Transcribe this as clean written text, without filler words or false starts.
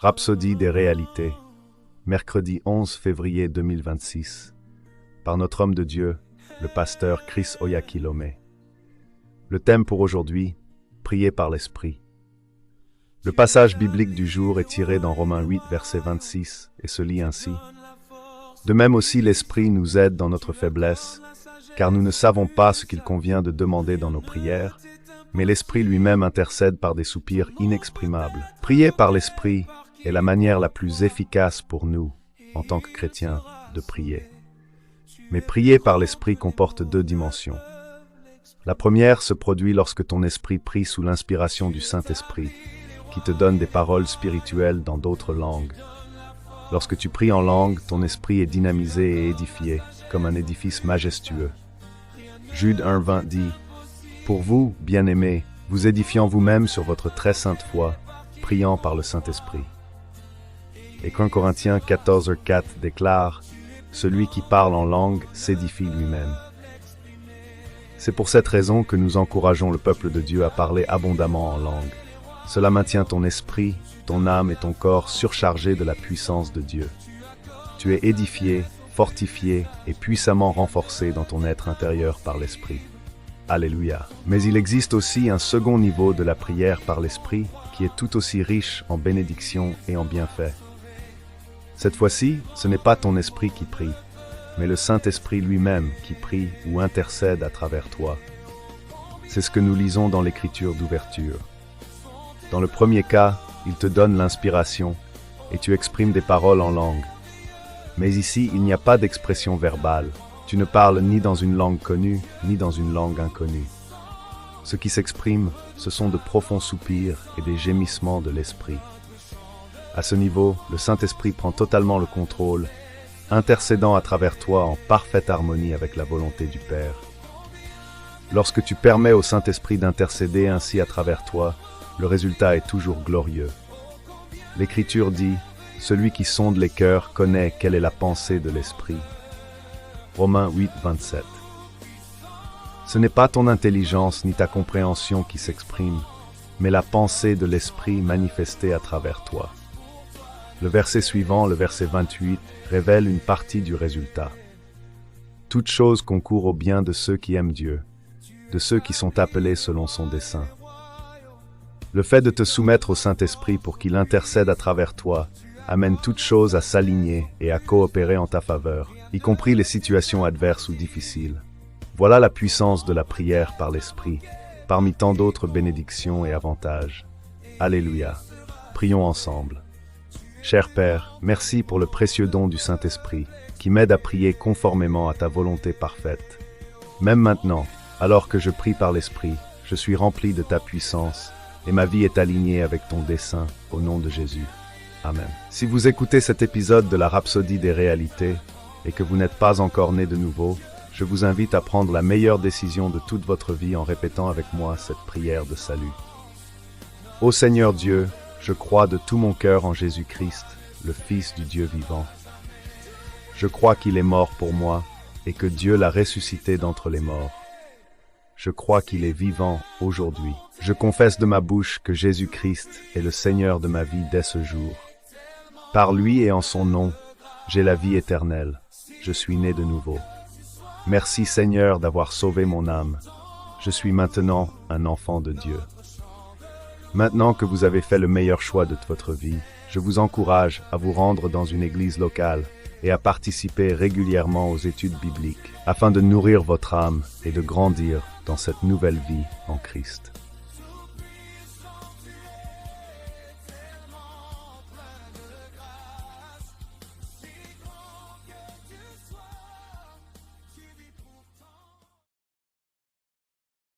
Rhapsodie des réalités, mercredi 11 février 2026, par notre homme de Dieu, le pasteur Chris Oyakhilome. Le thème pour aujourd'hui, prier par l'Esprit. Le passage biblique du jour est tiré dans Romains 8, verset 26, et se lit ainsi. De même aussi l'Esprit nous aide dans notre faiblesse, car nous ne savons pas ce qu'il convient de demander dans nos prières, mais l'Esprit lui-même intercède par des soupirs inexprimables. Prier par l'Esprit est la manière la plus efficace pour nous, en tant que chrétiens, de prier. Mais prier par l'Esprit comporte deux dimensions. La première se produit lorsque ton esprit prie sous l'inspiration du Saint-Esprit, qui te donne des paroles spirituelles dans d'autres langues. Lorsque tu pries en langue, ton esprit est dynamisé et édifié, comme un édifice majestueux. Jude 1,20 dit « Pour vous, bien-aimés, vous édifiant vous-même sur votre très sainte foi, priant par le Saint-Esprit. » Et 1 Corinthiens 14,4 déclare « Celui qui parle en langue s'édifie lui-même. » C'est pour cette raison que nous encourageons le peuple de Dieu à parler abondamment en langue. Cela maintient ton esprit, ton âme et ton corps surchargés de la puissance de Dieu. Tu es édifié, fortifié et puissamment renforcé dans ton être intérieur par l'Esprit. Alléluia. Mais il existe aussi un second niveau de la prière par l'Esprit qui est tout aussi riche en bénédictions et en bienfaits. Cette fois-ci, ce n'est pas ton esprit qui prie, mais le Saint-Esprit lui-même qui prie ou intercède à travers toi. C'est ce que nous lisons dans l'Écriture d'ouverture. Dans le premier cas, il te donne l'inspiration et tu exprimes des paroles en langue. Mais ici, il n'y a pas d'expression verbale. Tu ne parles ni dans une langue connue, ni dans une langue inconnue. Ce qui s'exprime, ce sont de profonds soupirs et des gémissements de l'esprit. À ce niveau, le Saint-Esprit prend totalement le contrôle, intercédant à travers toi en parfaite harmonie avec la volonté du Père. Lorsque tu permets au Saint-Esprit d'intercéder ainsi à travers toi, le résultat est toujours glorieux. L'Écriture dit « Celui qui sonde les cœurs connaît quelle est la pensée de l'Esprit. » Romains 8, 27. Ce n'est pas ton intelligence ni ta compréhension qui s'expriment, mais la pensée de l'Esprit manifestée à travers toi. Le verset suivant, le verset 28, révèle une partie du résultat. Toute chose concourt au bien de ceux qui aiment Dieu, de ceux qui sont appelés selon son dessein. Le fait de te soumettre au Saint-Esprit pour qu'il intercède à travers toi amène toute chose à s'aligner et à coopérer en ta faveur, y compris les situations adverses ou difficiles. Voilà la puissance de la prière par l'Esprit, parmi tant d'autres bénédictions et avantages. Alléluia. Prions ensemble. Cher Père, merci pour le précieux don du Saint-Esprit, qui m'aide à prier conformément à ta volonté parfaite. Même maintenant, alors que je prie par l'Esprit, je suis rempli de ta puissance, et ma vie est alignée avec ton dessein, au nom de Jésus. Amen. Si vous écoutez cet épisode de la Rhapsodie des réalités, et que vous n'êtes pas encore né de nouveau, je vous invite à prendre la meilleure décision de toute votre vie en répétant avec moi cette prière de salut. Ô Seigneur Dieu, je crois de tout mon cœur en Jésus-Christ, le Fils du Dieu vivant. Je crois qu'il est mort pour moi et que Dieu l'a ressuscité d'entre les morts. Je crois qu'il est vivant aujourd'hui. Je confesse de ma bouche que Jésus-Christ est le Seigneur de ma vie dès ce jour. Par lui et en son nom, j'ai la vie éternelle. Je suis né de nouveau. Merci Seigneur d'avoir sauvé mon âme. Je suis maintenant un enfant de Dieu. Maintenant que vous avez fait le meilleur choix de votre vie, je vous encourage à vous rendre dans une église locale et à participer régulièrement aux études bibliques afin de nourrir votre âme et de grandir dans cette nouvelle vie en Christ.